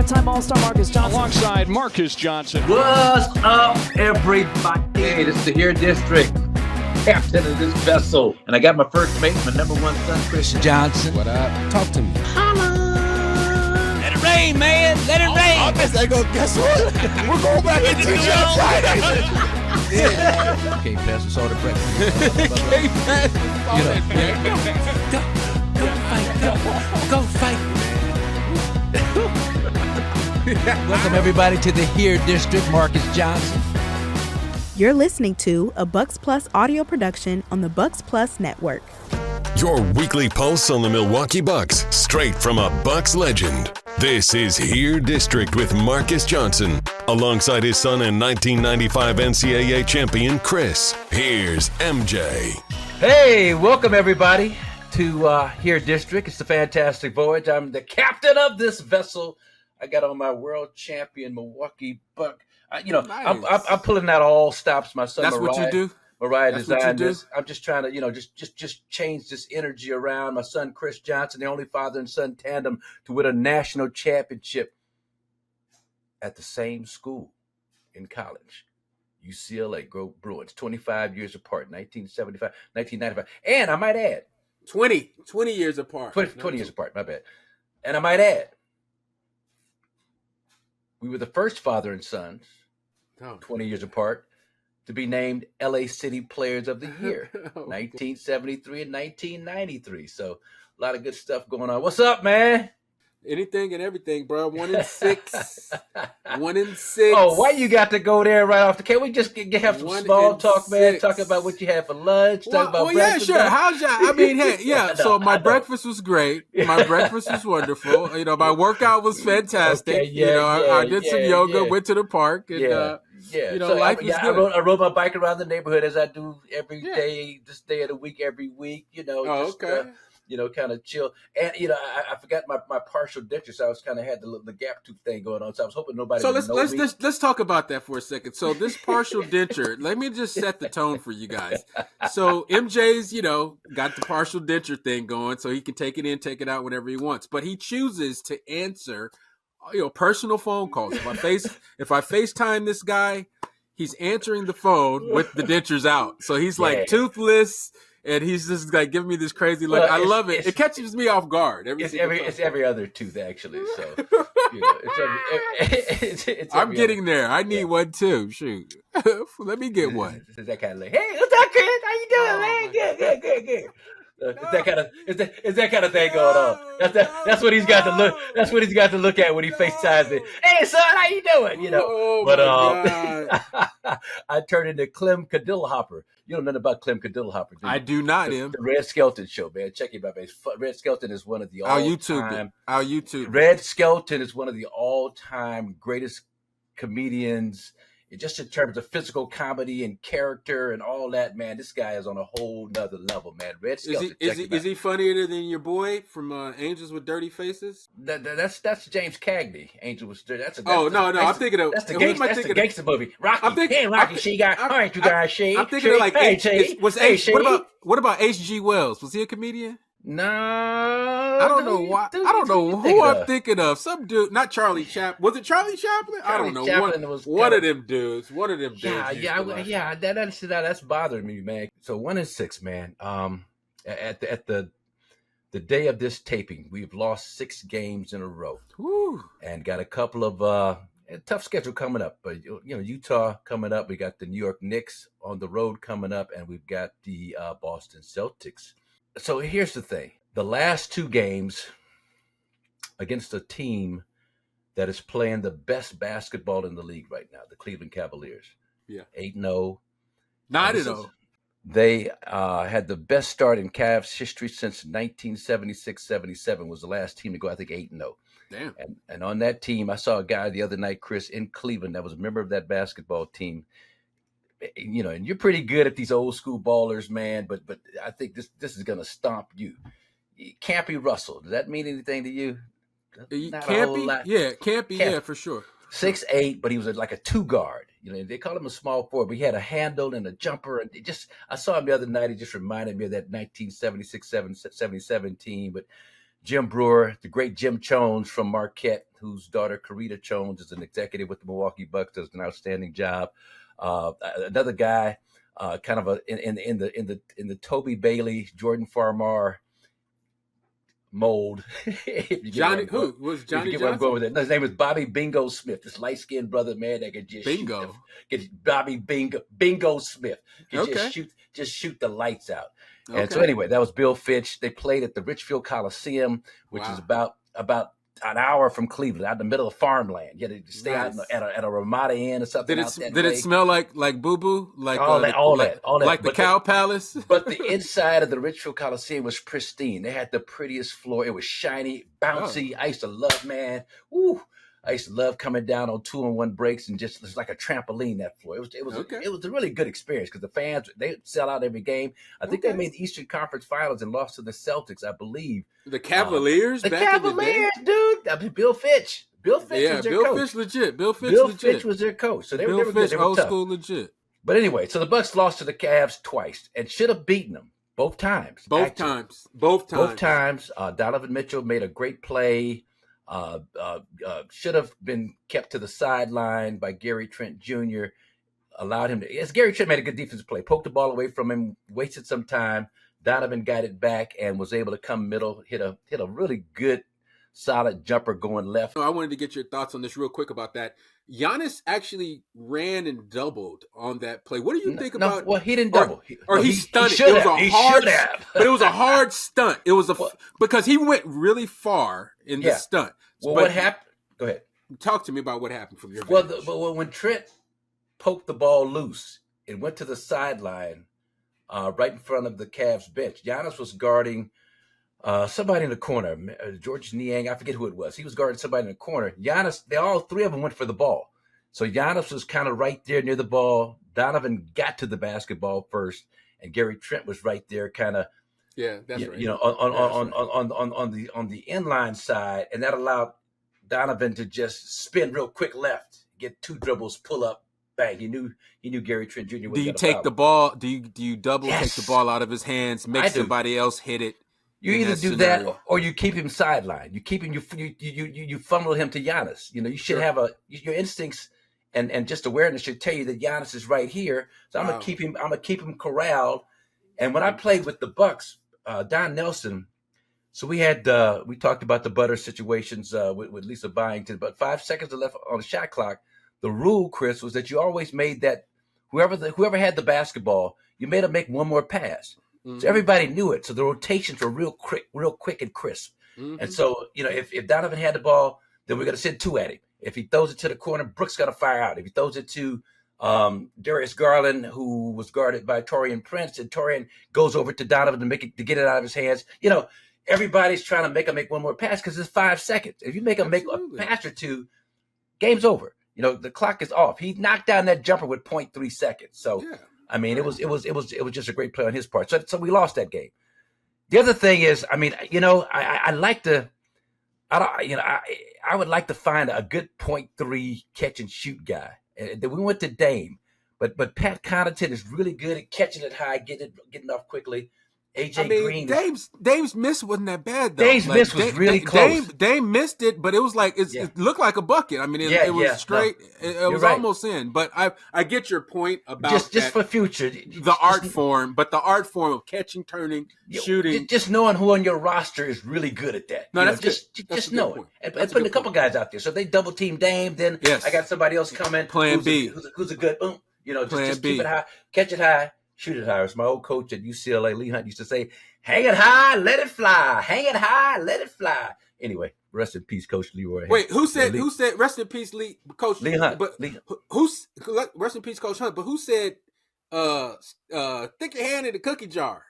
five-time All-Star Marques Johnson. Alongside Marques Johnson. What's up, everybody? Hey, this is the Here District, captain of this vessel. And I got my first mate, my number one son, Kris Johnson. What up? Talk to me. Holla! Let it rain, man. Let it rain. I guess what? We're going back into the show Friday. Can't pass us all the breakfast. Can't pass Go fight. Welcome, everybody, to the Here District, Marques Johnson. You're listening to a Bucks Plus audio production on the Bucks Plus Network. Your weekly pulse on the Milwaukee Bucks, straight from a Bucks legend. This is Here District with Marques Johnson, alongside his son and 1995 NCAA champion, Kris. Here's MJ. Hey, welcome, everybody, to Here District. It's a fantastic voyage. I'm the captain of this vessel. I got on my world champion Milwaukee Buck. Nice. I'm pulling out all stops. My son, That's Mariah, what you do? Mariah That's what designed you do? this. I'm just trying to, just change this energy around. My son, Kris Johnson, the only father and son tandem to win a national championship at the same school in college. UCLA, Bruins, 25 years apart, 1975, 1995. And I might add. 20 years apart. 20 years apart, my bad. And I might add, we were the first father and sons, 20 years apart, to be named LA City Players of the Year, 1973 and 1993. So a lot of good stuff going on. What's up, man? Anything and everything, bro. 1-6. 1-6. Oh, why you got to go there right off the? Can we just have some small talk, man? 1-6. Talk about what you had for lunch. Talk about breakfast. Yeah, sure. How's your? I mean, hey, yeah. No, So my I know. breakfast was great. My breakfast was wonderful. My workout was fantastic. Okay, I did some yoga, went to the park, and So life was I good. rode my bike around the neighborhood as I do every day, this day of the week, every week. Kind of chill. And I forgot my partial denture, so I was kind of had the gap tooth thing going on. So I was hoping nobody. So would know me. let's talk about that for a second. So this partial denture, let me just set the tone for you guys. So MJ's, got the partial denture thing going, so he can take it in, take it out whenever he wants. But he chooses to answer, personal phone calls. If I FaceTime this guy, he's answering the phone with the dentures out. So he's like toothless. And he's just like giving me this crazy look. I love it. It catches me off guard. It's every other tooth, actually. So I'm getting there. I need one too. Shoot, let me get one. It's that kind of like, hey, what's up, Kris? How you doing, man? Good. It's that kind of thing going on. That's what he's got to look. That's what he's got to look at when he FaceTimes me. Hey, son, how you doing? I turned into Clem Cadillhopper. You don't know nothing about Clem Cadillhopper, do you? I do not. The Red Skelton Show, man. Check him out, man. Red Skelton is one of the Our YouTube. Red Skelton is one of the all-time greatest comedians. Just in terms of physical comedy and character and all that, man, this guy is on a whole nother level, man. Red Skelton. Is he funnier than your boy from Angels with Dirty Faces? That's James Cagney. Angel with Dirty. I'm thinking of that's the gangster movie. Rocky. I'm thinking, Rocky. She got. All right, you guys. She. I'm thinking of like She. What about H.G. Wells? Was he a comedian? No, I don't know why. I don't know who I'm thinking of. Some dude, not Charlie Chaplin. Was it Charlie Chaplin? I don't know. One of them dudes. Yeah. That's bothering me, man. So 1-6, man. At the day of this taping, we've lost 6 games in a row. Woo. And got a couple of tough schedule coming up. But Utah coming up. We got the New York Knicks on the road coming up, and we've got the Boston Celtics. So here's the thing. The last 2 games against a team that is playing the best basketball in the league right now, the Cleveland Cavaliers. Yeah. 8-0. 9-0. They had the best start in Cavs history since 1976-77 was the last team to go, I think, 8-0. Damn. And on that team, I saw a guy the other night, Kris, in Cleveland that was a member of that basketball team. And you're pretty good at these old school ballers, man, but I think this is going to stomp you. Campy Russell, does that mean anything to you? Campy? Yeah, Campy, yeah, for sure. 6'8", but he was like a 2 guard. They call him a small forward, but he had a handle and a jumper. And I saw him the other night. He just reminded me of that 1976-77 team. But Jim Brewer, the great Jim Jones from Marquette, whose daughter Karita Jones is an executive with the Milwaukee Bucks, does an outstanding job. Another guy, kind of in the Toby Bailey, Jordan Farmar mold. Johnny, who was Johnny Johnson? I'm going with it. No, his name is Bobby Bingo Smith. This light skinned brother, man, that could just Bobby Bingo Smith. Just shoot the lights out. And so anyway, that was Bill Fitch. They played at the Richfield Coliseum, which is about an hour from Cleveland, out in the middle of farmland. You had to stay out at a Ramada Inn or something. Did it smell like boo boo? Like all that. Like the Cow Palace? But the inside of the Richfield Coliseum was pristine. They had the prettiest floor. It was shiny, bouncy. I used to love, man. I used to love coming down on 2-on-1 breaks and just it's like a trampoline, that floor. It was a really good experience because the fans, they sell out every game. I think they made the Eastern Conference Finals and lost to the Celtics, I believe. The Cavaliers? The Cavaliers, dude. I mean, Bill Fitch. Bill Fitch was their coach. Fitch legit. Bill Fitch was their coach. So they were good. They were old tough. School legit. But anyway, so the Bucks lost to the Cavs twice and should have beaten them both times. Both times. Donovan Mitchell made a great play. Should have been kept to the sideline by Gary Trent Jr. Allowed him to. Yes, Gary Trent made a good defensive play. Poked the ball away from him, wasted some time. Donovan got it back and was able to come middle, hit a really good, solid jumper going left. I wanted to get your thoughts on this real quick about that. Giannis actually ran and doubled on that play. What do you think about? Well, he didn't double. He stunted. He should have. But it was a hard stunt. It was because he went really far in the stunt. Well, what happened? Go ahead. Talk to me about what happened from your vantage. But when Trent poked the ball loose, it went to the sideline, right in front of the Cavs bench. Giannis was guarding somebody in the corner, George Niang, I forget who it was. He was guarding somebody in the corner. Giannis, all three of them went for the ball. So Giannis was kind of right there near the ball. Donovan got to the basketball first, and Gary Trent was right there, kind of. Yeah, that's right. You know, on the inline side, and that allowed Donovan to just spin real quick left, get two dribbles, pull up, bang. He knew Gary Trent Jr. Do you take the ball? Do you double take the ball out of his hands, make somebody else hit it? You either do that or you keep him sidelined. You keep him. You funnel him to Giannis. You know, you should have your instincts and just awareness should tell you that Giannis is right here. So I'm gonna keep him corralled. And when I played with the Bucks, Don Nelson. So we talked about the butter situations with Lisa Byington, but 5 seconds left on the shot clock. The rule, Chris, was that you always made that whoever had the basketball, you made them make one more pass. Mm-hmm. So everybody knew it. So the rotations were real quick and crisp. Mm-hmm. And so, you know, if Donovan had the ball, then we're going to send two at him. If he throws it to the corner, Brooks got to fire out. If he throws it to Darius Garland, who was guarded by Taurean Prince, and Taurean goes over to Donovan to get it out of his hands. You know, everybody's trying to make him make one more pass because it's 5 seconds. If you make him make a pass or two, game's over. You know, the clock is off. He knocked down that jumper with 0.3 seconds. So, I mean, it was just a great play on his part. So we lost that game. The other thing is, I mean, you know, I would like to find a good 0.3 catch and shoot guy. And then we went to Dame, but Pat Connaughton is really good at catching it high, getting off quickly. Green. Dame's miss wasn't that bad though. Dame's miss was really close. Dame missed it, but it was like it looked like a bucket. I mean, it was straight. No, it was almost in. But I get your point about just for future the art form of catching, turning, shooting. Just knowing who on your roster is really good at that. No, just knowing and putting a couple guys out there. So if they double team Dame, then I got somebody else coming. Plan B. Who's a good boom. You know, just keep it high, catch it high. Shoot it high. As my old coach at UCLA, Lee Hunt, used to say, hang it high, let it fly. Hang it high, let it fly. Anyway, rest in peace, Coach Leroy. Wait, who said rest in peace, Coach Lee Hunt? But who's rest in peace, Coach Hunt? But who said stick your hand in the cookie jar?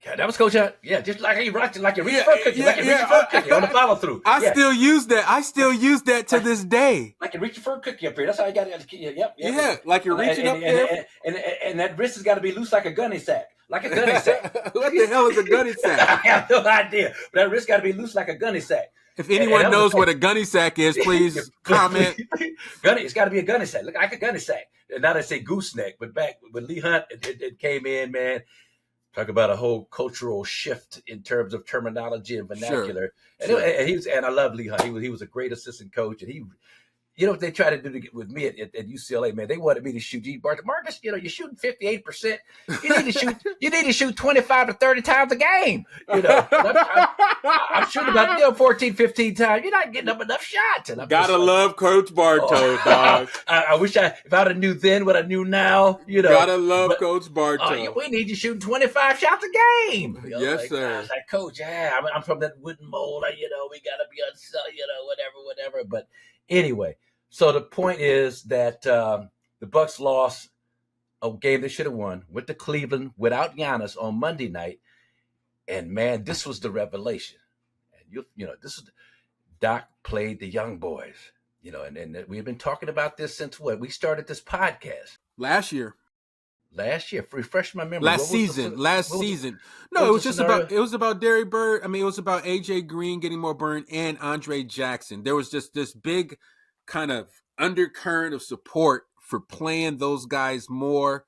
Yeah, that was Coach Hunt. Yeah, just like you reach for a cookie, on the follow through. I still use that to this day. Like you're reaching for a cookie up here. That's how you got it. Yep. Yeah, like you're reaching up there. And that wrist has got to be loose like a gunny sack. Like a gunny sack. What the hell is a gunny sack? I have no idea. But that wrist got to be loose like a gunny sack. If anyone knows what a gunny sack is, please comment. It's got to be a gunny sack. Look like a gunny sack. And now they say gooseneck. But back with Lee Hunt, it came in, man. Talk about a whole cultural shift in terms of terminology and vernacular. Sure. And I love Lehigh. He was a great assistant coach, and you know what they tried to do with me at UCLA, man? They wanted me to shoot. Marques, you know, you're shooting 58%. You need to shoot 25 to 30 times a game. You know, I'm shooting about 14, 15 times. You're not getting up enough shots. And Gotta love Coach Bartow, dog. I wish if I'd have knew then what I knew now. You know, Gotta love Coach Bartow. We need you shooting 25 shots a game. You know, yes, sir. I was like, Coach, I'm from that wooden mold. You know, we gotta be on, you know, whatever. But anyway. So the point is that the Bucks lost a game they should have won, went to Cleveland without Giannis on Monday night, and man, this was the revelation. And you know, this is Doc played the young boys, you know, and we've been talking about this since we started this podcast last year. Refresh my memory. Last season. No, it was about Derry Bird. I mean, it was about AJ Green getting more burn and Andre Jackson. There was just this big kind of undercurrent of support for playing those guys more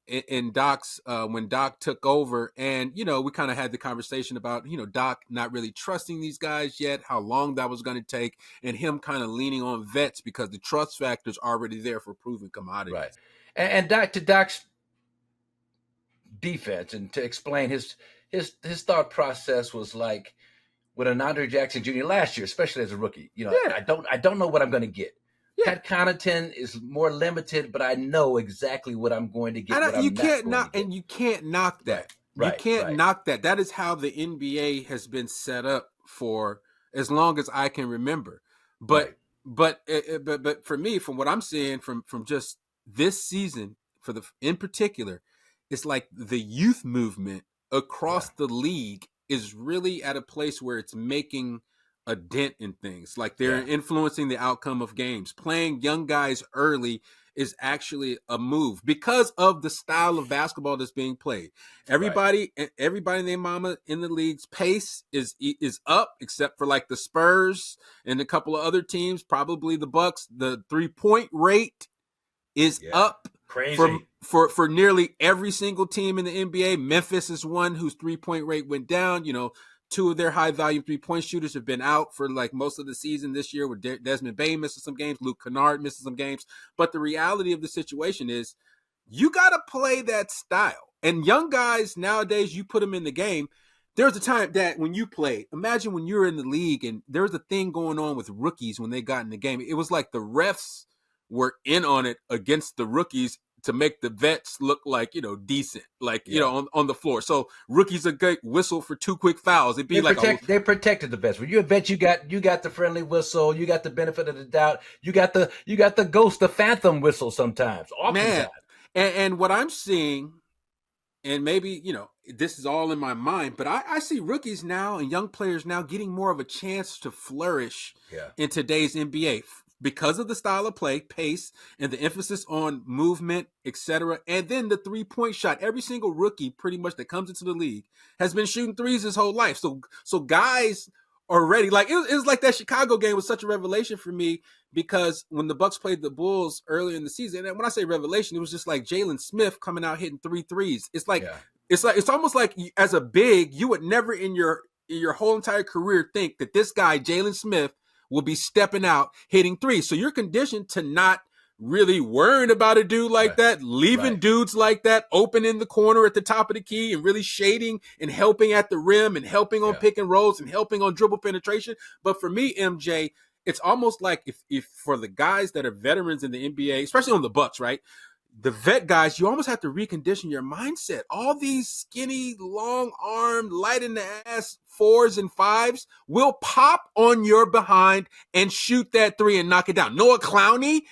in Doc's when Doc took over. And, you know, we kind of had the conversation about, you know, Doc not really trusting these guys yet, how long that was going to take, and him kind of leaning on vets because the trust factor's already there for proven commodities. Right. And Doc's defense, and to explain his thought process was like, with an Andre Jackson Jr. last year, especially as a rookie, you know, I don't know what I'm going to get. Yeah. Pat Connaughton is more limited, but I know exactly what I'm going to get. And you can't knock that. Right. You can't knock that. That is how the NBA has been set up for as long as I can remember. But for me, from what I'm seeing from just this season, in particular, it's like the youth movement across the league is really at a place where it's making a dent in things. Like they're influencing the outcome of games. Playing young guys early is actually a move because of the style of basketball that's being played. Everybody and their mama in the league's pace is up, except for like the Spurs and a couple of other teams, probably the Bucks. The 3-point rate is up. Crazy. For nearly every single team in the NBA. Memphis is one whose 3-point rate went down. You know, 2 of their high-value 3-point shooters have been out for like most of the season this year, with Desmond Bane missing some games, Luke Kennard missing some games. But the reality of the situation is you got to play that style. And young guys nowadays, you put them in the game. There was a time that when you played, imagine when you were in the league and there was a thing going on with rookies when they got in the game. It was like the refs were in on it against the rookies to make the vets look like, you know, decent, like, you know, on the floor. So rookies are good whistle for 2 quick fouls. It'd be they protected the vets. When you're a vet, you got the friendly whistle, you got the benefit of the doubt, you got the ghost, the phantom whistle sometimes. Man, and what I'm seeing, and maybe, you know, this is all in my mind, but I see rookies now and young players now getting more of a chance to flourish in today's NBA. Because of the style of play, pace, and the emphasis on movement, etc., and then the 3-point shot. Every single rookie, pretty much, that comes into the league has been shooting threes his whole life. So guys are ready. Like it was like that Chicago game was such a revelation for me because when the Bucks played the Bulls earlier in the season, and when I say revelation, it was just like Jalen Smith coming out hitting 3 threes. It's almost like as a big, you would never in your whole entire career think that this guy Jalen Smith will be stepping out, hitting threes. So you're conditioned to not really worrying about a dude like that, leaving dudes like that open in the corner at the top of the key and really shading and helping at the rim and helping on pick and rolls and helping on dribble penetration. But for me, MJ, it's almost like if for the guys that are veterans in the NBA, especially on the Bucks, right? The vet guys, you almost have to recondition your mindset. All these skinny, long-armed, light-in-the-ass 4s and 5s will pop on your behind and shoot that 3 and knock it down. Noah Clowney,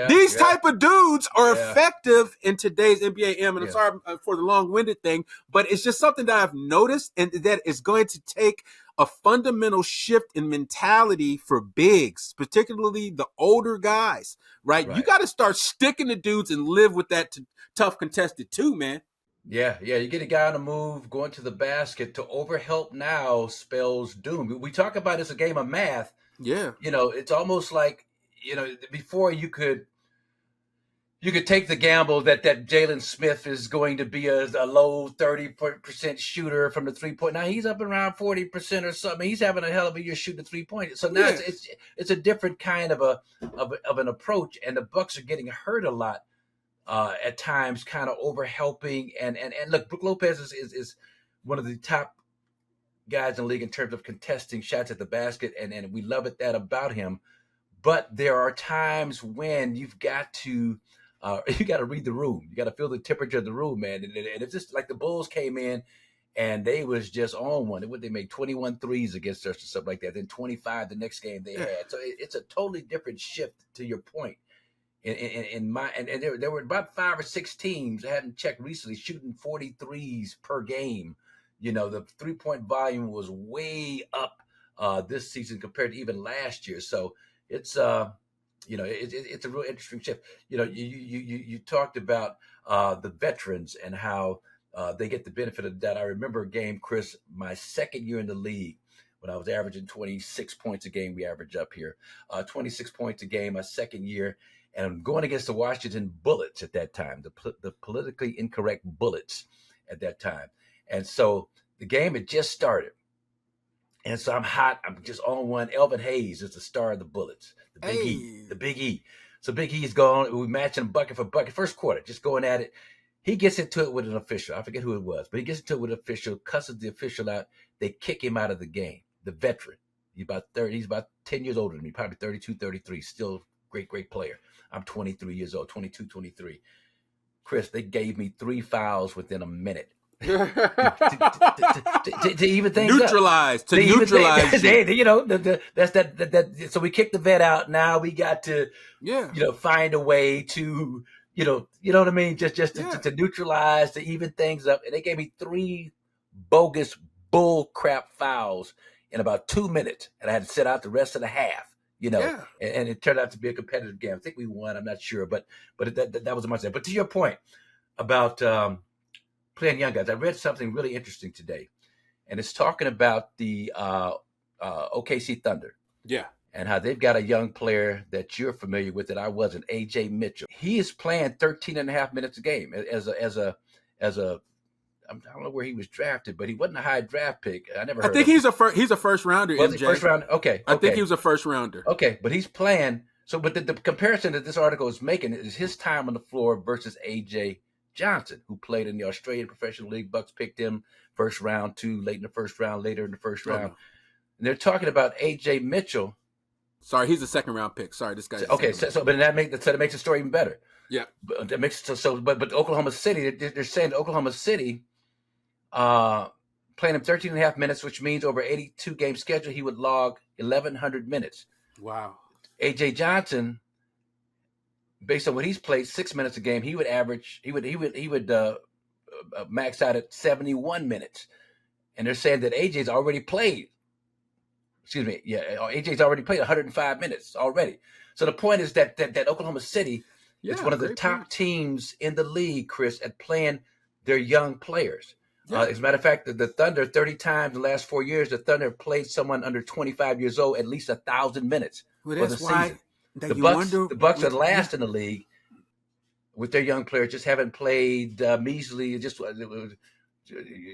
these type of dudes are effective in today's NBA. And I'm sorry for the long-winded thing, but it's just something that I've noticed and that is going to take a fundamental shift in mentality for bigs, particularly the older guys, right? You got to start sticking to dudes and live with that tough contested too, man. Yeah. You get a guy on the move, going to the basket. To overhelp now spells doom. We talk about it's a game of math. Yeah. You know, it's almost like, you know, before you could you could take the gamble that Jalen Smith is going to be a low 30% shooter from the 3-point. Now he's up around 40% or something. He's having a hell of a year shooting the 3-point. So now it's a different kind of an approach, and the Bucks are getting hurt a lot at times, kind of over helping. And look, Brook Lopez is one of the top guys in the league in terms of contesting shots at the basket, and we love that about him. But there are times when you've got to read the room. You got to feel the temperature of the room, man. And it's just like the Bulls came in and they was just on one. They made 21 threes against us or something like that. Then 25 the next game they had. So it's a totally different shift, to your point. And there were about 5 or 6 teams, I hadn't checked recently, shooting 43s per game. The 3-point volume was way up this season compared to even last year. So it's it's a real interesting shift. You talked about the veterans and how they get the benefit of that. I remember a game, Chris, my second year in the league, when I was averaging 26 points a game. We average up here, 26 points a game, my second year, and I'm going against the Washington Bullets at that time, the politically incorrect Bullets at that time. And so the game had just started. And so I'm hot. I'm just on one. Elvin Hayes is the star of the Bullets, the Big E. So Big E's going. We're matching bucket for bucket. First quarter, just going at it. He gets into it with an official. I forget who it was, but he gets into it with an official, cusses the official out. They kick him out of the game. The veteran. He's about 30. He's about 10 years older than me, probably 32, 33. Still great player. I'm 23 years old, 22, 23. Chris, they gave me 3 fouls within a minute. to even things neutralize. So we kicked the vet out. Now we got to find a way to you know what I mean, just to neutralize, to even things up. And they gave me 3 bogus bull crap fouls in about 2 minutes, and I had to sit out the rest of the half. And it turned out to be a competitive game. I think we won. I'm not sure, but that was a much. But to your point about playing young guys, I read something really interesting today, and it's talking about the OKC Thunder. Yeah. And how they've got a young player that you're familiar with that I wasn't, AJ Mitchell. He is playing 13 and a half minutes a game as a I don't know where he was drafted, but he wasn't a high draft pick. I never heard of him. He's a first rounder. Was he first round? Okay. I think he was a first rounder. Okay, but he's playing. So, but the comparison that this article is making is his time on the floor versus AJ Johnson, who played in the Australian Professional League. Bucks picked him first round, late in the first round, later in the first round. And they're talking about AJ Mitchell. Sorry, he's a second round pick. Sorry, this guy's okay. So that makes the story even better. Yeah, but that makes but Oklahoma City, they're saying that Oklahoma City, playing him 13 and a half minutes, which means over 82 game schedule, he would log 1,100 minutes. Wow. AJ Johnson, based on what he's played, 6 minutes a game, he would max out at 71 minutes. And they're saying that AJ's already played. AJ's already played 105 minutes already. So the point is that Oklahoma City is one of the top teams in the league, Chris, at playing their young players. Yeah. As a matter of fact, the Thunder, 30 times in the last 4 years, the Thunder have played someone under 25 years old at least 1,000 minutes for the season. The Bucks are last in the league with their young players. Just haven't played measly.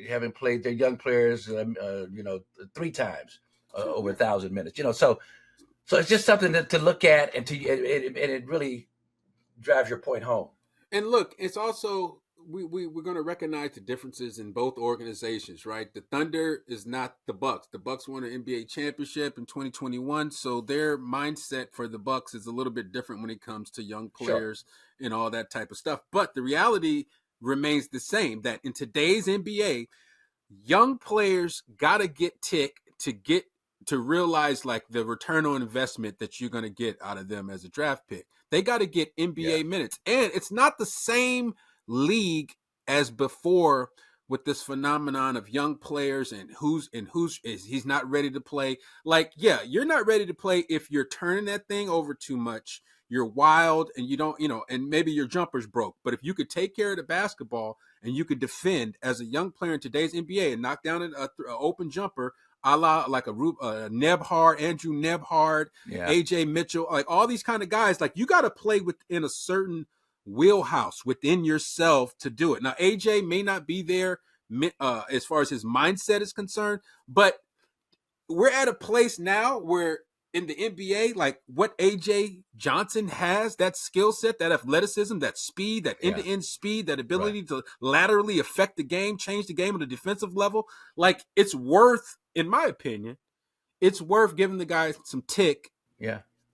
Haven't played their young players, 3 times over 1,000 minutes. So it's just something to look at, and it really drives your point home. And look, it's also we're going to recognize the differences in both organizations, right? The Thunder is not the Bucks. The Bucks won an NBA championship in 2021, so their mindset for the Bucks is a little bit different when it comes to young players and all that type of stuff. But the reality remains the same, that in today's NBA, young players got to get to realize like the return on investment that you're going to get out of them as a draft pick. They got to get NBA minutes, and it's not the same league as before with this phenomenon of young players and he's not ready to play. Like, you're not ready to play if you're turning that thing over too much. You're wild and you don't, and maybe your jumper's broke. But if you could take care of the basketball and you could defend as a young player in today's NBA and knock down an open jumper, a la like Nebhard, Andrew Nebhard, AJ Mitchell, like all these kind of guys, like you got to play within a certain wheelhouse within yourself to do it. Now, AJ may not be there as far as his mindset is concerned, but we're at a place now where in the NBA, like what AJ Johnson has, that skill set, that athleticism, that speed, that end-to-end speed, that ability to laterally affect the game, change the game on the defensive level, like it's worth, in my opinion, it's worth giving the guy some tick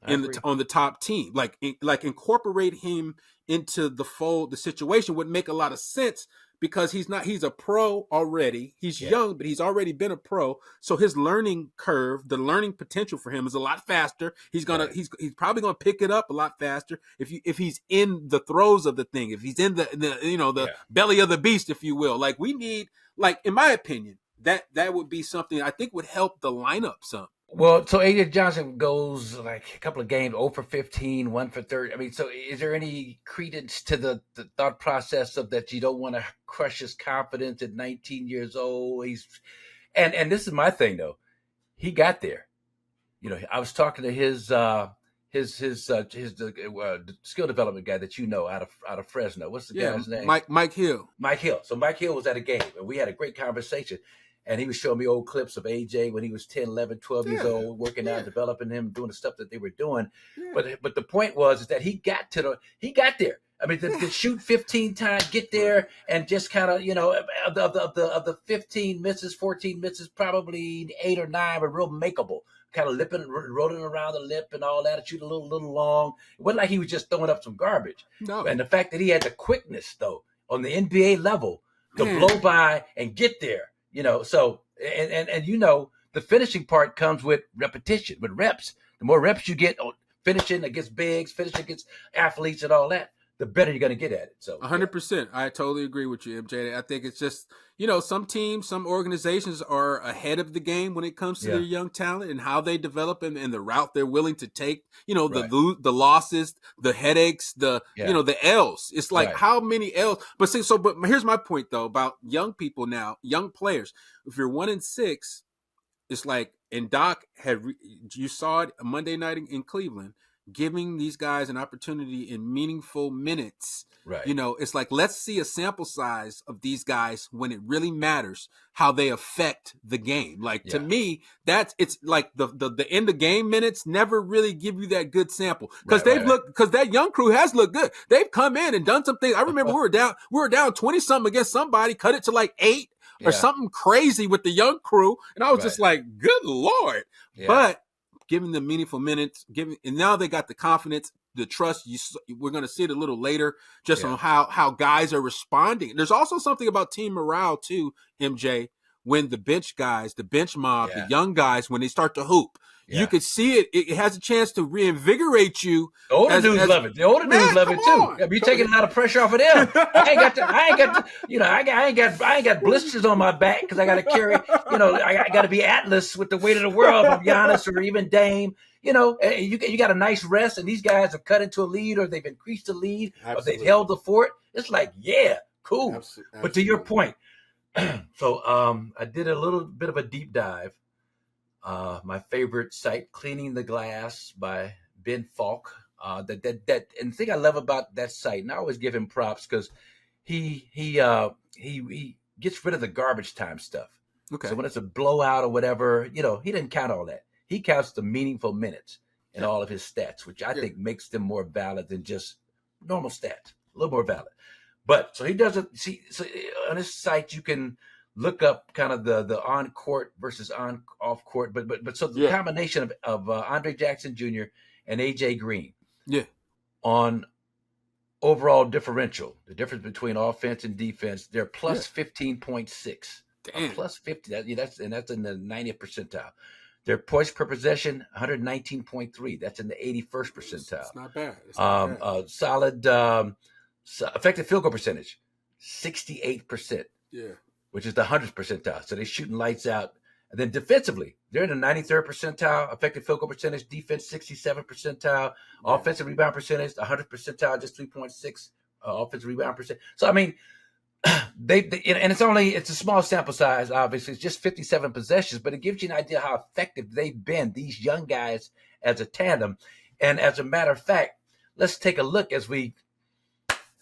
on the top team. Like incorporate him into the fold. The situation would make a lot of sense because he's a pro already. He's young, but he's already been a pro. So his learning curve, the learning potential for him is a lot faster. He's probably gonna pick it up a lot faster if he's in the throes of the thing, if he's in the belly of the beast, if you will. Like we need, like in my opinion, that would be something I think would help the lineup some. Well, so AJ Johnson goes like a couple of games, 0 for 15, 1 for 30. I mean, so is there any credence to the thought process of that you don't want to crush his confidence at 19 years old? And this is my thing though. He got there. You know, I was talking to his skill development guy that you know out of Fresno. What's the guy's name? Mike Hill. Mike Hill. So Mike Hill was at a game and we had a great conversation. And he was showing me old clips of AJ when he was 10, 11, 12 years old, working out, developing him, doing the stuff that they were doing. Yeah. But the point was that he got there. I mean, to shoot 15 times, get there, and just kind of, you know, of the 15 misses, 14 misses, probably 8 or 9 were real makeable. Kind of rolling around the lip and all that, shoot a little long. It wasn't like he was just throwing up some garbage. No. And the fact that he had the quickness, though, on the NBA level to blow by and get there. You know, so and you know, the finishing part comes with repetition, with reps. The more reps you get on finishing against bigs, finishing against athletes and all that, the better you're going to get at it. So 100%. I totally agree with you, MJ. I think it's just, you know, some teams, some organizations are ahead of the game when it comes to their young talent and how they develop and the route they're willing to take, you know, the losses, the headaches, you know, the L's. It's like how many L's, but here's my point though, about young people now, young players. If you're 1-6, it's like, and Doc you saw it Monday night in Cleveland, giving these guys an opportunity in meaningful minutes. Right. You know, it's like, let's see a sample size of these guys when it really matters, how they affect the game. Like to me, it's like the end of game minutes never really give you that good sample because because that young crew has looked good. They've come in and done some things. I remember we were down 20 something against somebody, cut it to like 8 or something crazy with the young crew. And I was just like, good Lord. Yeah. But giving them meaningful minutes, and now they got the confidence, the trust. We're going to see it a little later, just on how guys are responding. There's also something about team morale too, MJ. When the bench guys, the bench mob, the young guys, when they start to hoop, you could see it. It has a chance to reinvigorate you. The older dudes love it. The older dudes love it too. You're taking a lot of pressure off of them. I ain't got blisters on my back because I got to carry. You know, I got to be Atlas with the weight of the world from Giannis or even Dame. You know, you got a nice rest, and these guys have cut into a lead, or they've increased the lead, or they've held the fort. It's like, cool. Absolutely. But to your point, so I did a little bit of a deep dive. My favorite site, Cleaning the Glass by Ben Falk. And the thing I love about that site, and I always give him props because he gets rid of the garbage time stuff. Okay. So when it's a blowout or whatever, you know, he didn't count all that. He counts the meaningful minutes in all of his stats, which I think makes them more valid than just normal stats. A little more valid. But so he doesn't see. So on his site, you can look up kind of the on court versus off court, but so the combination of Andre Jackson Jr. and AJ Green, on overall differential, the difference between offense and defense, they're plus 15.6, plus 50. That's in the 90th percentile. Their points per possession, 119.3. That's in the 81st percentile. It's not bad. It's not bad. Solid effective field goal percentage, 68%. Yeah. Which is the 100th percentile. So they're shooting lights out. And then defensively, they're in the 93rd percentile, effective field goal percentage, defense 67th percentile, offensive rebound percentage, 100th percentile, just 3.6 offensive rebound percent. So, I mean, they and it's a small sample size, obviously. It's just 57 possessions, but it gives you an idea how effective they've been, these young guys, as a tandem. And as a matter of fact, let's take a look as we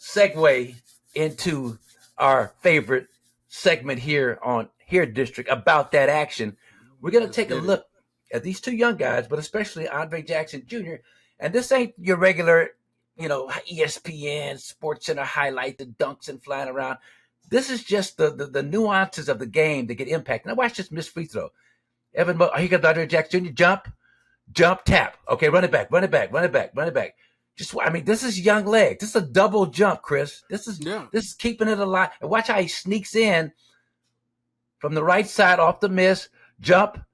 segue into our favorite segment here on Here District about that action. We're going to take a look at these two young guys, but especially Andre Jackson Jr. And this ain't your regular, ESPN, Sports Center highlight, the dunks and flying around. This is just the nuances of the game that get impacted. Now watch this missed free throw. Here comes Andre Jackson Jr. Jump, tap. Okay, run it back. This is young leg. This is a double jump, Chris. This is keeping it alive. And watch how he sneaks in from the right side off the miss, jump,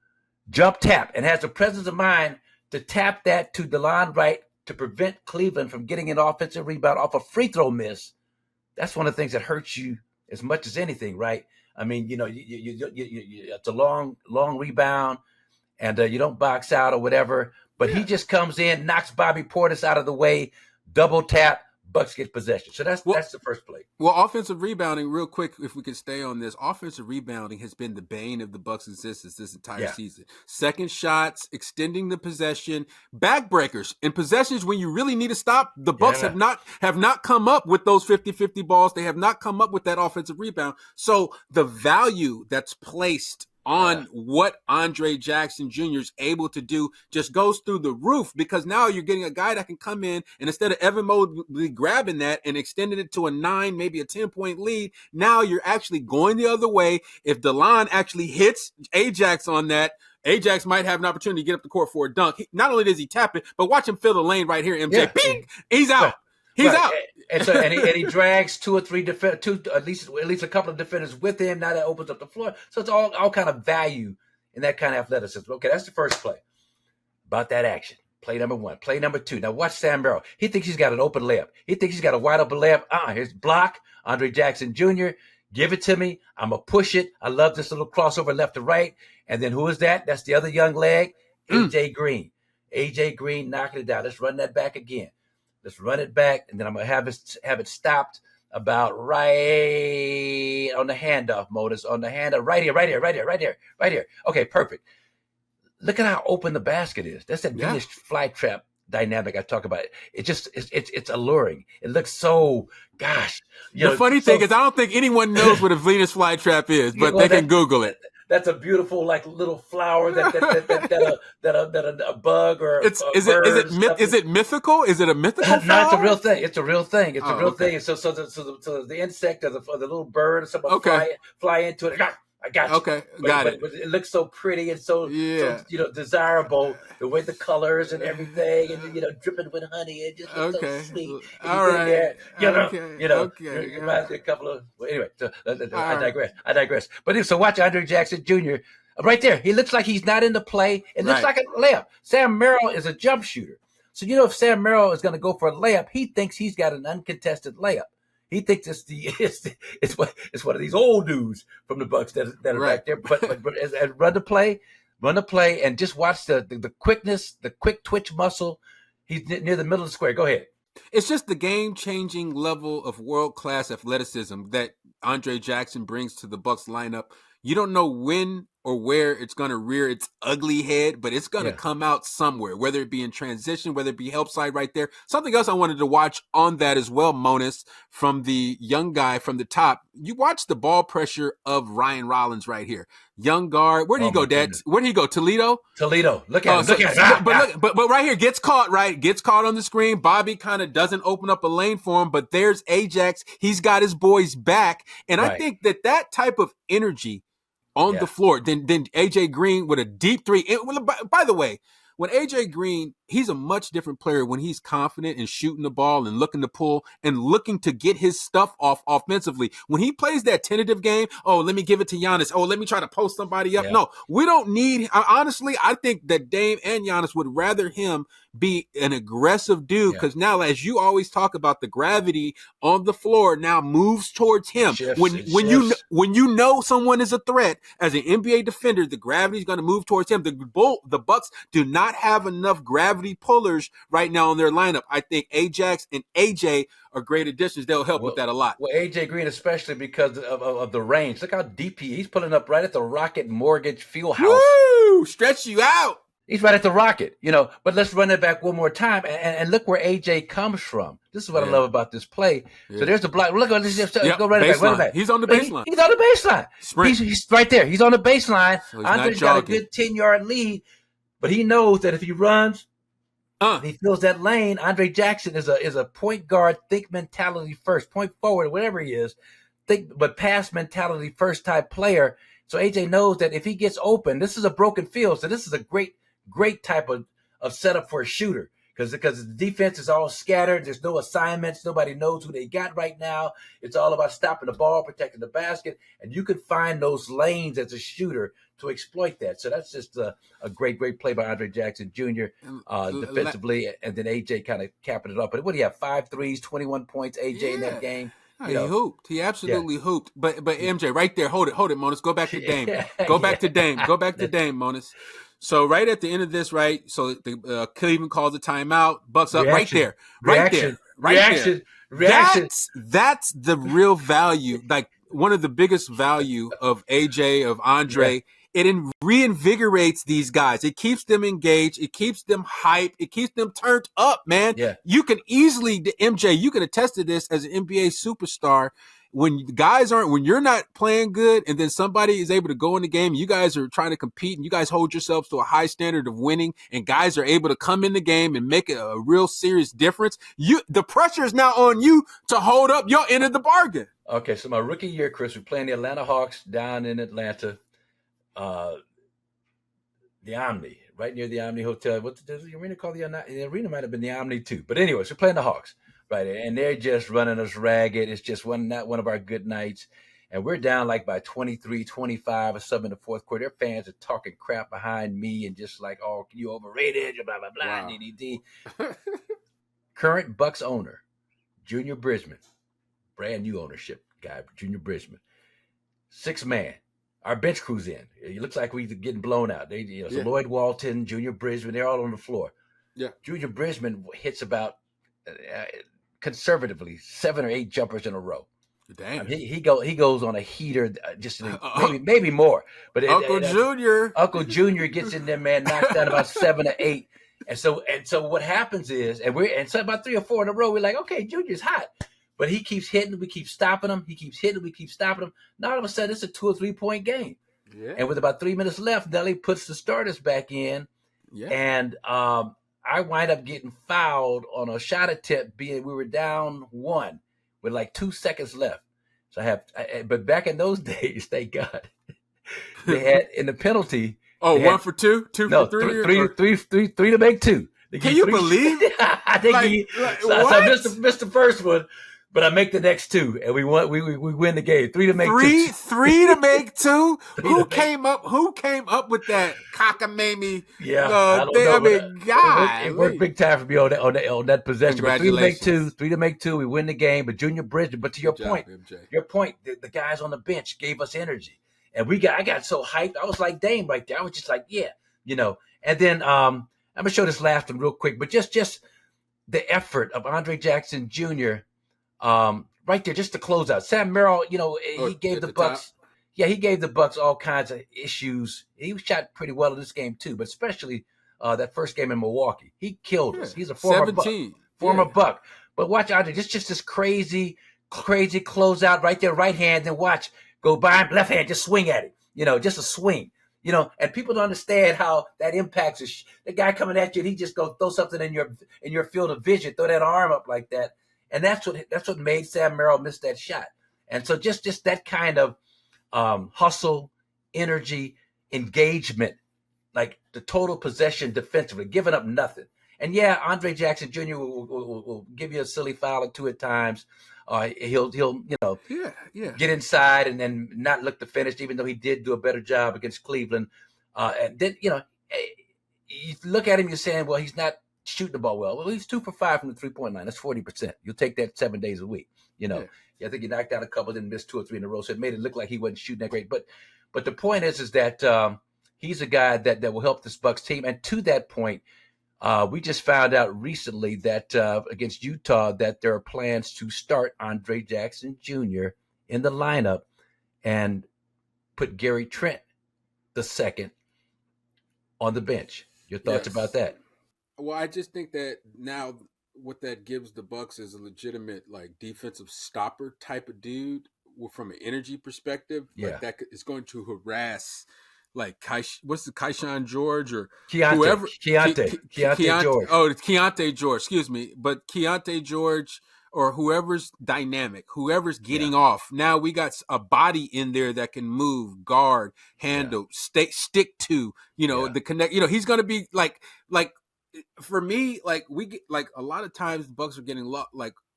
tap, and has the presence of mind to tap that to DeLon Wright to prevent Cleveland from getting an offensive rebound off a free throw miss. That's one of the things that hurts you as much as anything, right? I mean, it's a long rebound, and you don't box out or whatever. But he just comes in, knocks Bobby Portis out of the way, double tap, Bucks get possession. So that's the first play. Well, offensive rebounding, real quick, if we could stay on this, offensive rebounding has been the bane of the Bucks' existence this entire season. Second shots, extending the possession, backbreakers, and possessions when you really need to stop. The Bucks have not come up with those 50-50 balls. They have not come up with that offensive rebound. So the value that's placed on what Andre Jackson Jr. is able to do just goes through the roof, because now you're getting a guy that can come in and instead of Evan Mobley grabbing that and extending it to a 9, maybe a 10-point lead, now you're actually going the other way. If DeLon actually hits AJax on that, AJax might have an opportunity to get up the court for a dunk. Not only does he tap it, but watch him fill the lane right here, MJ. Yeah. Bing! He's out. He's out. And he drags two or three at least a couple of defenders with him. Now that opens up the floor. So it's all kind of value in that kind of athleticism. Okay, that's the first play. About that action. Play number 1. Play number 2. Now watch Sam Merrill. He thinks he's got an open layup. He thinks he's got a wide open layup. Here's block. Andre Jackson Jr. Give it to me. I'm going to push it. I love this little crossover left to right. And then who is that? That's the other young leg. AJ Green. AJ Green knocking it down. Let's run that back again. Let's run it back, and then I'm going to have it stopped about right on the handoff, Modus, on the handoff, right here. Okay, perfect. Look at how open the basket is. That's that Venus flytrap dynamic I talk about. It's alluring. It looks so, The funny thing is I don't think anyone knows what a Venus flytrap is, but they can Google it. That's a beautiful, little flower that a bug or is it mythical? Is it a mythical flower? No, it's a real thing. It's a real thing. It's a real thing. So the insect or the little bird or something fly into it. I got you. Okay, got it. But it looks so pretty and so desirable. The way the colors and everything, and dripping with honey. It just looks so sweet. All right. It reminds me a couple of. Well, anyway, I digress. But so watch Andre Jackson Jr. Right there. He looks like he's not in the play. It looks like a layup. Sam Merrill is a jump shooter, so if Sam Merrill is going to go for a layup, he thinks he's got an uncontested layup. He thinks it's one of these old dudes from the Bucks that are back there. But run the play, and just watch the quickness, the quick twitch muscle. He's near the middle of the square. Go ahead. It's just the game-changing level of world-class athleticism that Andre Jackson brings to the Bucks lineup. You don't know when or where it's going to rear its ugly head, but it's going to come out somewhere, whether it be in transition, whether it be help side right there. Something else I wanted to watch on that as well, Monis, from the young guy from the top. You watch the ball pressure of Ryan Rollins right here. Young guard. Where did he go, Dad? Where did he go? Toledo? Look at him. But right here, gets caught on the screen. Bobby kind of doesn't open up a lane for him, but there's AJax. He's got his boys back. And I think that type of energy on the floor, then AJ Green with a deep three. By the way, when AJ Green, he's a much different player when he's confident in shooting the ball and looking to pull and looking to get his stuff off offensively. When he plays that tentative game, let me give it to Giannis. Let me try to post somebody up. Yeah. No, we don't need. Honestly, I think that Dame and Giannis would rather him be an aggressive dude, because now, as you always talk about, the gravity on the floor now moves towards him. When you know someone is a threat as an NBA defender, the gravity is going to move towards him. The Bucks do not have enough gravity pullers right now in their lineup. I think AJax and AJ are great additions. They'll help with that a lot. Well, AJ Green, especially because of the range. Look how deep he's pulling up right at the Rocket Mortgage Fieldhouse. Woo! Stretch you out. He's right at the rocket, but let's run it back one more time and look where AJ comes from. This is what I love about this play. So there's the block. Look, let's just go run it back. He's on the baseline. He's on the baseline. He's right there. He's on the baseline. So Andre's got a good 10-yard lead, but he knows that if he runs, he fills that lane. Andre Jackson is a point guard, think mentality first, point forward, whatever he is, but pass mentality first type player. So AJ knows that if he gets open, this is a broken field. So this is a great type of setup for a shooter because the defense is all scattered. There's no assignments. Nobody knows who they got right now. It's all about stopping the ball, protecting the basket, and you can find those lanes as a shooter to exploit that. So that's just a great play by Andre Jackson Jr. Defensively, and then AJ kind of capping it up. But what do you have? 5 threes, 21 points, AJ in that game. He hooped. He absolutely hooped. But MJ, right there, hold it, Monis. Go back to Dame. Go back to Dame. Go back to Dame, Monis. So right at the end of this, right? So the Cleveland calls a timeout. Bucks up Reaction. right there. Reaction. That's the real value. Like one of the biggest value of AJ, of Andre. Yeah. It reinvigorates these guys. It keeps them engaged. It keeps them hyped. It keeps them turned up, man. Yeah. You can easily, MJ, you can attest to this as an NBA superstar. When you're not playing good and then somebody is able to go in the game, you guys are trying to compete and you guys hold yourselves to a high standard of winning and guys are able to come in the game and make a real serious difference. The pressure is now on you to hold up your end of the bargain. Okay, so my rookie year, Chris, we're playing the Atlanta Hawks down in Atlanta. The Omni, right near the Omni Hotel. What does the arena called? The arena might have been the Omni too. But anyways, we're playing the Hawks, right? And they're just running us ragged. It's just not one of our good nights. And we're down like by 23, 25 or something in the fourth quarter. Their fans are talking crap behind me and just like, oh, you overrated, blah, blah, blah, wow. DDD. Current Bucks owner, Junior Bridgman, brand new ownership guy, Junior Bridgman, 6-man. Our bench crew's in. It looks like we're getting blown out. So Lloyd Walton, Junior Bridgman, they're all on the floor. Yeah. Junior Bridgman hits about, conservatively, 7 or 8 jumpers in a row. Damn. He goes on a heater, maybe more. But Uncle Junior gets in there, man, knocks down about 7 or 8. And so what happens is, so about 3 or 4 in a row, we're like, okay, Junior's hot. But he keeps hitting, we keep stopping him. He keeps hitting, we keep stopping him. Now all of a sudden, it's a 2 or 3 point game. Yeah. And with about 3 minutes left, Nelly puts the starters back in. Yeah. And I wind up getting fouled on a shot attempt. We were down 1 with like 2 seconds left. So but back in those days, thank God, they had in the penalty. Oh, 1 for 2, 2 for 3, three to make 2. Can you believe? I think so I missed the first one. But I make the next 2, and we win the game. 3 to make 2. 3 to make 2. Who came up with that cockamamie? Yeah, I don't know. God, it worked big time for me on that possession. But 3 to make 2. 3 to make 2. We win the game. But Junior Bridgman. But to your point, the guys on the bench gave us energy, and I got so hyped. I was like Dame right there. I was just like, yeah, And then I'm gonna show this last one real quick, but just the effort of Andre Jackson Jr. Right there, just to close out. Sam Merrill, he gave the Bucks. Yeah, he gave the Bucks all kinds of issues. He shot pretty well in this game too, but especially that first game in Milwaukee. He killed us. He's a former Buck. But watch Andre, just this crazy closeout right there, right hand, and watch go by him, left hand, just swing at it. Just a swing. And people don't understand how that impacts the guy coming at you, and he just go throw something in your field of vision, throw that arm up like that. And that's what made Sam Merrill miss that shot. And so just that kind of hustle, energy, engagement, like the total possession defensively, giving up nothing. And yeah, Andre Jackson Jr. will give you a silly foul or 2 at times. He'll get inside and then not look to finish, even though he did do a better job against Cleveland. And then you look at him, you're saying, well, he's not shooting the ball well. Well, he's 2 for 5 from the 3-point line. That's 40%. You'll take that 7 days a week. I think he knocked out a couple, then missed 2 or 3 in a row. So it made it look like he wasn't shooting that great. But the point is that he's a guy that will help this Bucks team. And to that point, we just found out recently that against Utah that there are plans to start Andre Jackson Jr. in the lineup and put Gary Trent II on the bench. Your thoughts about that? Well, I just think that now what that gives the Bucks is a legitimate like defensive stopper type of dude from an energy perspective. Yeah. Like that is going to harass like Keyshawn George or Keontae, whoever. Keontae George. Oh, it's Keontae George. Excuse me, but Keontae George or whoever's dynamic, whoever's getting off. Now we got a body in there that can move, guard, handle, stick to. The connect. He's going to be like. For me, like we get like a lot of times the Bucks are getting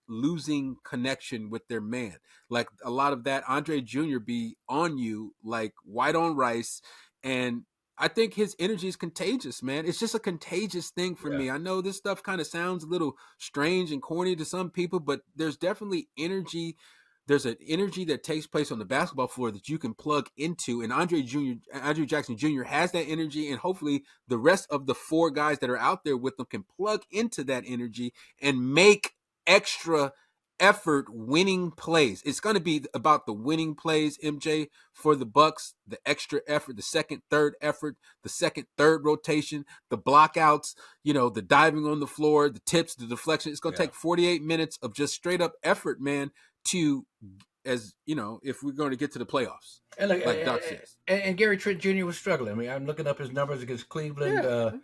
losing connection with their man. Like a lot of that Andre Jr. be on you like white on rice, and I think his energy is contagious, man. It's just a contagious thing for me. I know this stuff kind of sounds a little strange and corny to some people, but there's definitely energy. There's an energy that takes place on the basketball floor that you can plug into, and Andre Jackson Jr. has that energy, and hopefully the rest of the 4 guys that are out there with them can plug into that energy and make extra effort winning plays. It's going to be about the winning plays, MJ, for the Bucks, the extra effort, the second, third effort, the second, third rotation, the blockouts, the diving on the floor, the tips, the deflection. It's going to take 48 minutes of just straight up effort, man, to, as if we're going to get to the playoffs, like Doc says. And Gary Trent Jr. was struggling. I mean, I'm looking up his numbers against Cleveland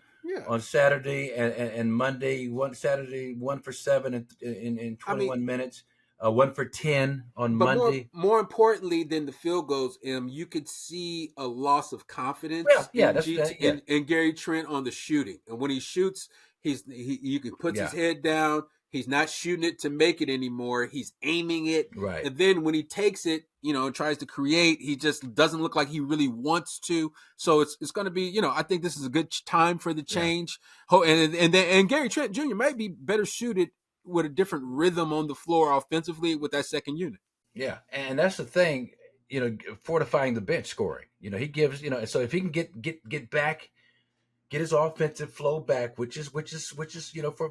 on Saturday and Monday. Saturday 1 for 7 in 21 minutes. 1 for 10 on Monday. More importantly than the field goals, you could see a loss of confidence in Gary Trent on the shooting. And when he shoots, you can put his head down. He's not shooting it to make it anymore. He's aiming it. Right. And then when he takes it, and tries to create, he just doesn't look like he really wants to. So it's going to be, I think this is a good time for the change. And Gary Trent Jr. might be better suited with a different rhythm on the floor offensively with that second unit. Yeah. And that's the thing, fortifying the bench scoring. He gives, so if he can get back, get his offensive flow back, which is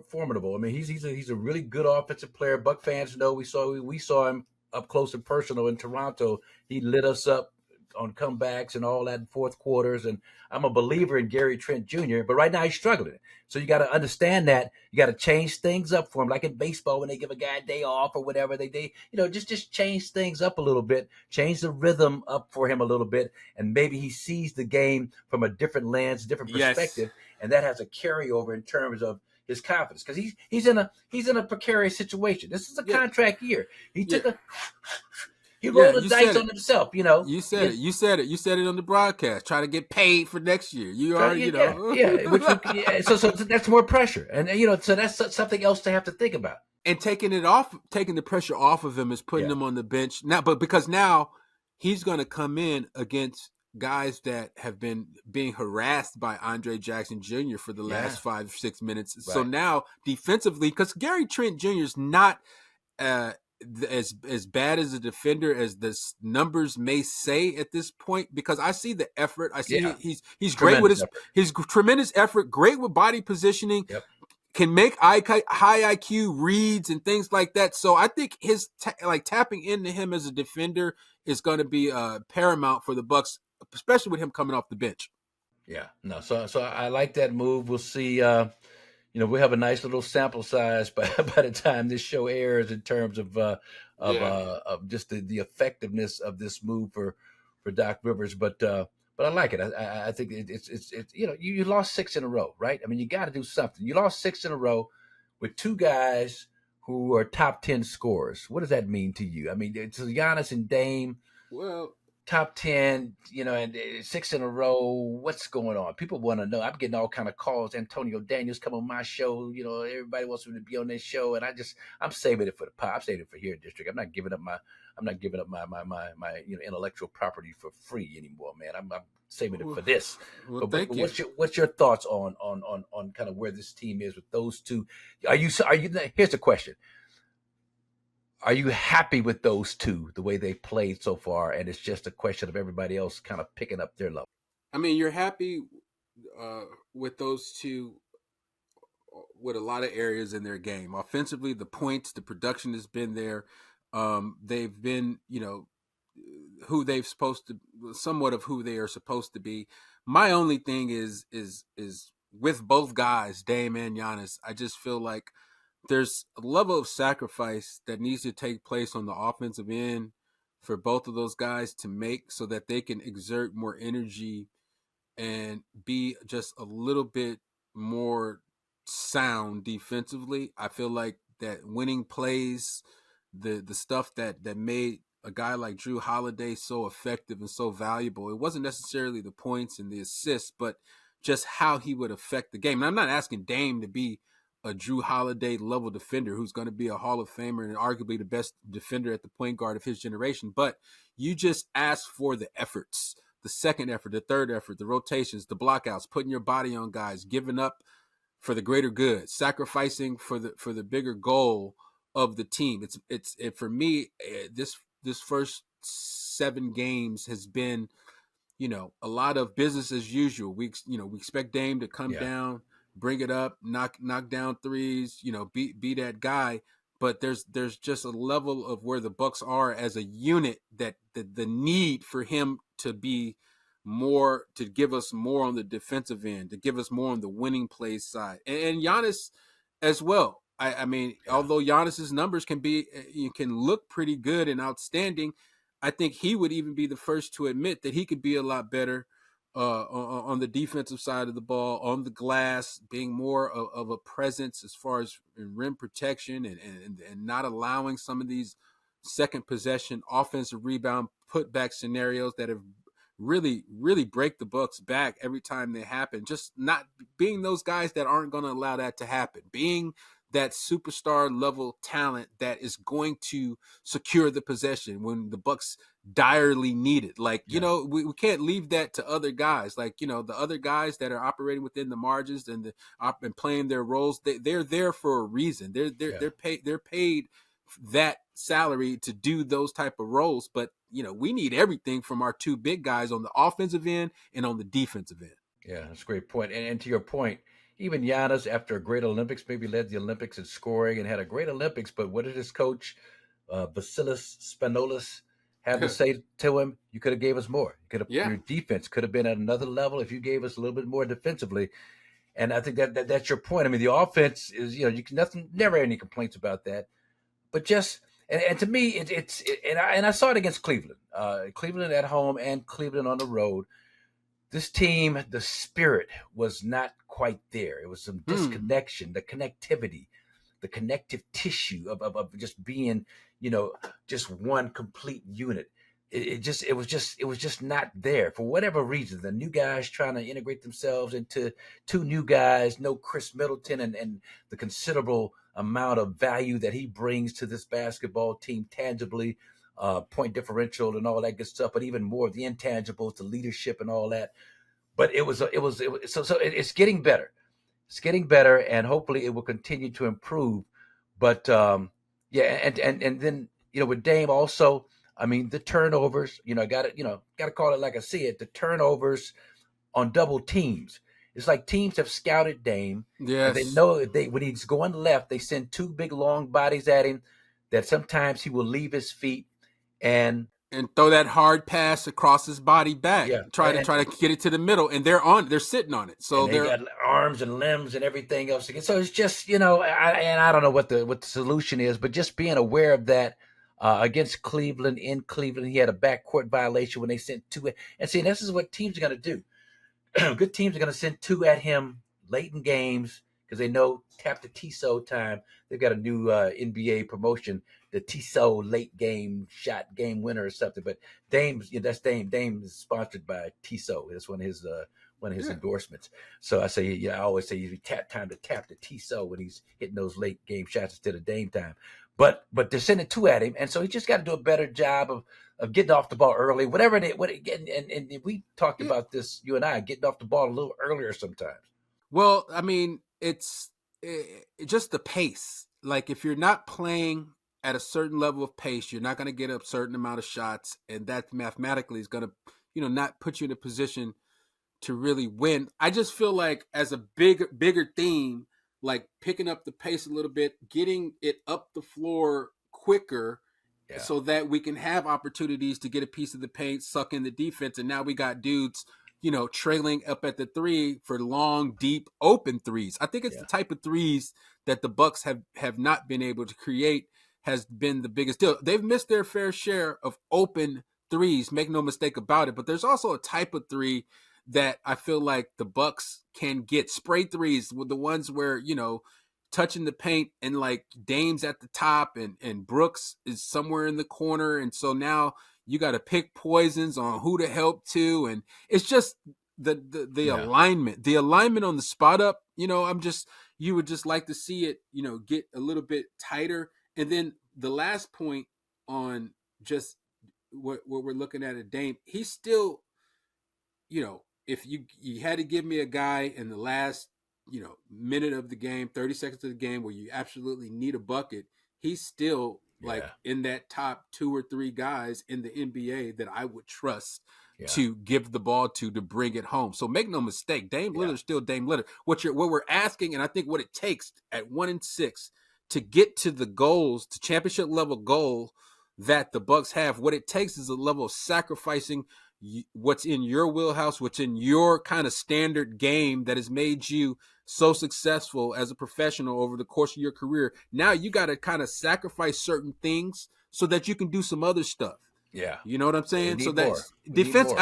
formidable. I mean, he's a really good offensive player. Buck fans know we saw him up close and personal in Toronto. He lit us up on comebacks and all that in fourth quarters. And I'm a believer in Gary Trent Jr., but right now he's struggling. So you got to understand that you got to change things up for him, like in baseball when they give a guy a day off or whatever. They just change things up a little bit, change the rhythm up for him a little bit, and maybe he sees the game from a different lens, different perspective, and that has a carryover in terms of his confidence, because he's in a precarious situation. This is a contract year. He took he rolled the dice on himself. You said it. You said it on the broadcast. Try to get paid for next year. You already So that's more pressure, and so that's something else to have to think about. And taking the pressure off of him is putting him on the bench now. But because now he's going to come in against guys that have been being harassed by Andre Jackson Jr. for the last 5-6 minutes. Right. So now defensively, because Gary Trent Jr. is not as bad as a defender as the numbers may say at this point, because I see the effort. I see he's great with his tremendous effort, great with body positioning. Yep. Can make high IQ reads and things like that. So I think his tapping into him as a defender is going to be paramount for the Bucks, especially with him coming off the bench. Yeah, no. So I like that move. We'll see. We'll have a nice little sample size by the time this show airs in terms of just the effectiveness of this move for Doc Rivers. But I like it. I think it's you lost 6 in a row, right? I mean, you got to do something. You lost 6 in a row with 2 guys who are top 10 scorers. What does that mean to you? I mean, it's Giannis and Dame. Well, top 10, and 6 in a row. What's going on? People want to know. I'm getting all kind of calls. Antonio Daniels come on my show. Everybody wants me to be on this show, and I'm saving it for the pop. I'm saving it for here in District. I'm not giving up my intellectual property for free anymore, man. I'm saving it for this. Well, thank you. What's your thoughts on kind of where this team is with those two? Are you? Here's the question. Are you happy with those two, the way they played so far, and it's just a question of everybody else kind of picking up their level? I mean, you're happy with those two with a lot of areas in their game. Offensively, the points, the production has been there. They've been, who somewhat of who they are supposed to be. My only thing is with both guys, Dame and Giannis, I just feel like there's a level of sacrifice that needs to take place on the offensive end for both of those guys to make so that they can exert more energy and be just a little bit more sound defensively. I feel like that winning plays, the stuff that made a guy like Drew Holiday so effective and so valuable, it wasn't necessarily the points and the assists, but just how he would affect the game. And I'm not asking Dame to be a Drew Holiday level defender who's going to be a Hall of Famer and arguably the best defender at the point guard of his generation, but you just ask for the efforts, the second effort, the third effort, the rotations, the blockouts, putting your body on guys, giving up for the greater good, sacrificing for the bigger goal of the team. It's for me, this first 7 games has been, a lot of business as usual. We expect Dame to come down, bring it up, knock down threes, be that guy. But there's just a level of where the Bucks are as a unit that the need for him to be more, to give us more on the defensive end, to give us more on the winning plays side, and Giannis as well. I mean, although Giannis's numbers can look pretty good and outstanding, I think he would even be the first to admit that he could be a lot better on the defensive side of the ball, on the glass, being more of a presence as far as rim protection and not allowing some of these second possession offensive rebound putback scenarios that have really, really break the Bucks back every time they happen. Just not being those guys that aren't going to allow that to happen. Being that superstar level talent that is going to secure the possession when the Bucks direly need it. Like, we can't leave that to other guys. Like, the other guys that are operating within the margins and playing their roles, they're there for a reason. They're paid that salary to do those type of roles. But, we need everything from our 2 big guys on the offensive end and on the defensive end. Yeah, that's a great point. And to your point, even Giannis, after a great Olympics, maybe led the Olympics in scoring and had a great Olympics. But what did his coach, Vasilis Spanolis, have to say to him? You could have gave us more. Your defense could have been at another level if you gave us a little bit more defensively. And I think that's your point. I mean, the offense is, never any complaints about that. But just and to me, I saw it against Cleveland, Cleveland at home and Cleveland on the road. This team, the spirit was not quite there. It was some disconnection, the connectivity, the connective tissue of just being, just one complete unit. It was just not there for whatever reason. The new guys trying to integrate themselves into 2 new guys, no Chris Middleton and the considerable amount of value that he brings to this basketball team tangibly, point differential and all that good stuff, but even more of the intangibles, the leadership and all that. But it's getting better. It's getting better, and hopefully it will continue to improve. But and then with Dame also, I mean, the turnovers, got to call it like I see it. The turnovers on double teams. It's like teams have scouted Dame. Yes. And they know when he's going left, they send 2 big long bodies at him that sometimes he will leave his feet and throw that hard pass across his body back. Yeah. Try to get it to the middle, and they're sitting on it. So they got arms and limbs and everything else. So it's just, I don't know what the solution is, but just being aware of that. Against Cleveland, in Cleveland, he had a backcourt violation when they sent 2. And see, this is what teams are going to do. Good teams are going to send 2 at him late in games because they know tap the TSO time. They've got a new NBA promotion, the TSO late game shot game winner or something. But that's Dame. Dame is sponsored by TSO. That's one of his endorsements. So I say, I always say you time to tap the TSO when he's hitting those late game shots instead of Dame time. But they're sending 2 at him, and so he just got to do a better job of getting off the ball early. And we talked about this, you and I, getting off the ball a little earlier sometimes. Well, I mean, it's just the pace. Like, if you're not playing at a certain level of pace, you're not going to get a certain amount of shots, and that mathematically is going to, not put you in a position to really win. I just feel like as a bigger theme, like picking up the pace a little bit, getting it up the floor quicker so that we can have opportunities to get a piece of the paint, suck in the defense. And now we got dudes trailing up at the three for long, deep, open threes. I think it's the type of threes that the Bucks have not been able to create has been the biggest deal. They've missed their fair share of open threes, make no mistake about it. But there's also a type of three that I feel like the Bucks can get. Spray threes with the ones where, touching the paint and like Dame's at the top and Brooks is somewhere in the corner. And so now you got to pick poisons on who to help to. And it's just the alignment on the spot up, you would just like to see it, get a little bit tighter. And then the last point on just what we're looking at Dame, he's still, if you had to give me a guy in the last, minute of the game, 30 seconds of the game where you absolutely need a bucket, he's still like in that top 2 or 3 guys in the NBA that I would trust to give the ball to bring it home. So make no mistake, Dame Lillard's still Dame Lillard. What we're asking, and I think what it takes at 1-6 to get to the goals, to championship level goal that the Bucks have, what it takes is a level of sacrificing what's in your wheelhouse, what's in your kind of standard game that has made you so successful as a professional over the course of your career. Now you got to kind of sacrifice certain things so that you can do some other stuff. Yeah. You know what I'm saying? So that's defense.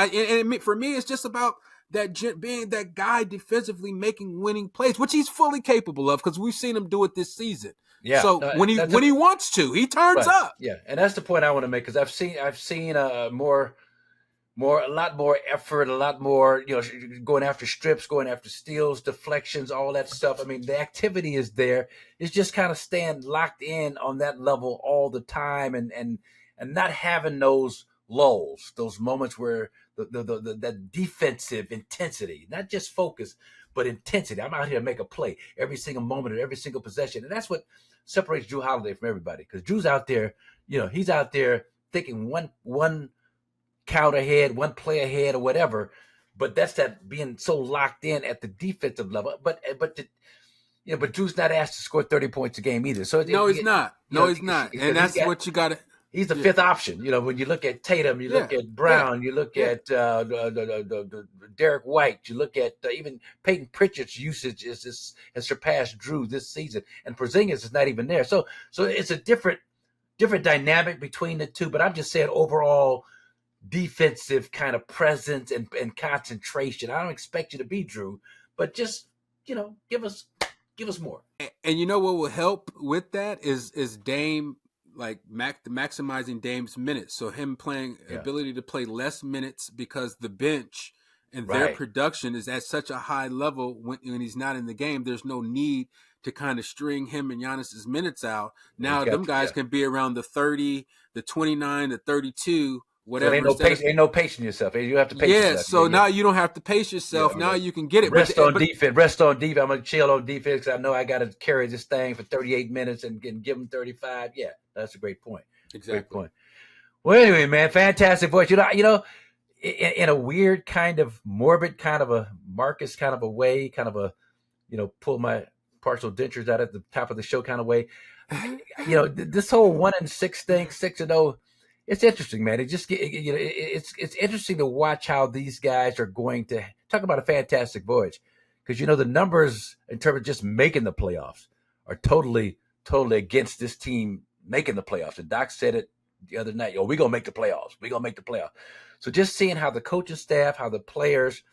For me, it's just about that being that guy defensively making winning plays, which he's fully capable of because we've seen him do it this season. Yeah. So when he wants to, he turns up. Yeah. And that's the point I want to make because I've seen a lot more effort, a lot more, going after strips, going after steals, deflections, all that stuff. I mean, the activity is there. It's just kind of staying locked in on that level all the time and not having those lulls, those moments where the defensive intensity, not just focus, but intensity. I'm out here to make a play every single moment of every single possession. And that's what separates Jrue Holiday from everybody because Drew's out there, he's out there thinking one count ahead, one play ahead or whatever, but that's that being so locked in at the defensive level. But Drew's not asked to score 30 points a game either. So he's not. He's not. And that's what you got to. He's the fifth option. When you look at Tatum, you look at Brown, you look at Derek White, you look at even Peyton Pritchard's usage has surpassed Drew this season, and Porzingis is not even there. So it's a different dynamic between the two. But I'm just saying overall defensive kind of presence and concentration. I don't expect you to be Drew, but just give us more. And what will help with that is Dame. Like maximizing Dame's minutes, so him playing ability to play less minutes because the bench and their production is at such a high level when he's not in the game. There's no need to kind of string him and Giannis's minutes out. Now them guys can be around the 30, the 29, the 32. Whatever. So ain't no pacing yourself. You have to pace yourself. So now you don't have to pace yourself. Now you can get it. Rest on defense. I'm going to chill on defense because I know I got to carry this thing for 38 minutes and give them 35. Yeah, that's a great point. Exactly. Great point. Well, anyway, man, fantastic voice. In a weird kind of morbid kind of a Marques kind of a way, kind of a, pull my partial dentures out at the top of the show kind of way. This whole 1-6 thing, 6-0. It's interesting, man. It just it's interesting to watch how these guys are going to talk about a fantastic voyage, because the numbers in terms of just making the playoffs are totally against this team making the playoffs. And Doc said it the other night. We're gonna make the playoffs. We're gonna make the playoffs. So just seeing how the coaching staff, how the players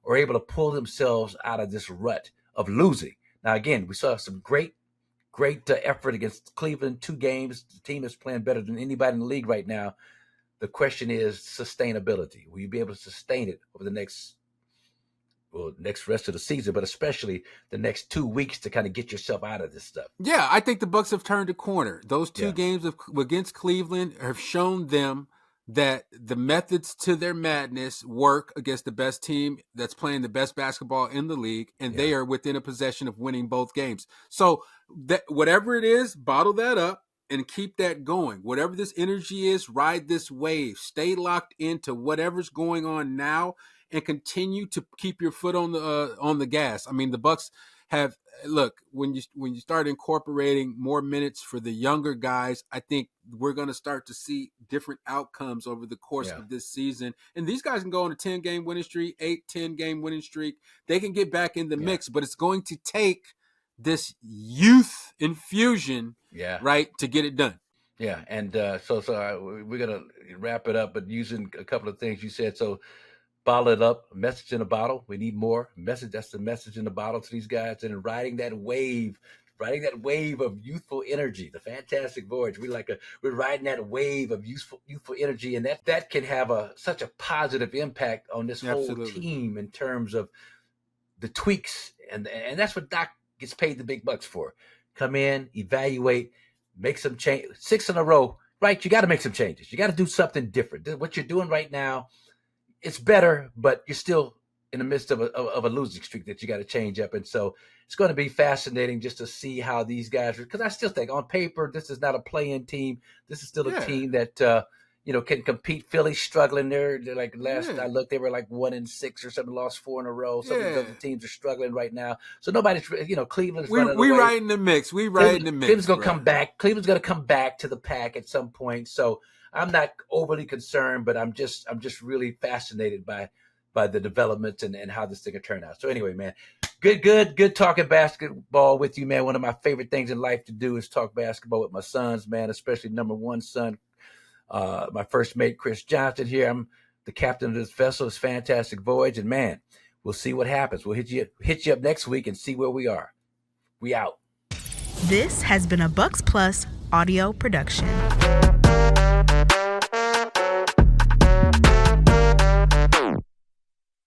are able to pull themselves out of this rut of losing. Now, again, we saw some great effort against Cleveland, 2 games. The team is playing better than anybody in the league right now. The question is sustainability. Will you be able to sustain it over the next rest of the season, but especially the next 2 weeks to kind of get yourself out of this stuff? Yeah, I think the Bucks have turned a corner. Those 2 games against Cleveland have shown them that the methods to their madness work against the best team that's playing the best basketball in the league, and they are within a possession of winning both games. So that whatever it is, bottle that up and keep that going. Whatever this energy is, ride this wave. Stay locked into whatever's going on now and continue to keep your foot on the gas. I mean, the Bucks have look, when you start incorporating more minutes for the younger guys, I think we're going to start to see different outcomes over the course of this season. And these guys can go on a 10-game winning streak, 8-10-game winning streak. They can get back in the mix, but it's going to take this youth infusion, right, to get it done. Yeah, and so we're gonna wrap it up, but using a couple of things you said. So, bottle it up, message in a bottle. We need more message. That's the message in the bottle to these guys, and riding that wave of youthful energy, the fantastic voyage. We're riding that wave of youthful energy, and that can have such a positive impact on this whole team in terms of the tweaks, and that's what Doc gets paid the big bucks for. Come in, evaluate. Make some change. 6 in a row, right? You got to make some changes. You got to do something different. What you're doing right now, it's better, but you're still in the midst of a losing streak that you got to change up. And so it's going to be fascinating just to see how these guys, because I still think on paper, this is not a play-in team. This is still a team that, can compete. Philly's struggling there. They're like last I looked, they were like 1-6 or something, lost 4 in a row. Some of the other teams are struggling right now. So nobody's, Cleveland's running away. We right in the mix. Cleveland's going to come back. Cleveland's going to come back to the pack at some point. So I'm not overly concerned, but I'm just really fascinated by the developments and how this thing will turn out. So anyway, man, good talking basketball with you, man. One of my favorite things in life to do is talk basketball with my sons, man, especially number one son, my first mate, Kris Johnson here. I'm the captain of this vessel. It's fantastic voyage. And man, we'll see what happens. We'll hit you up next week and see where we are. We out. This has been a Bucks Plus audio production.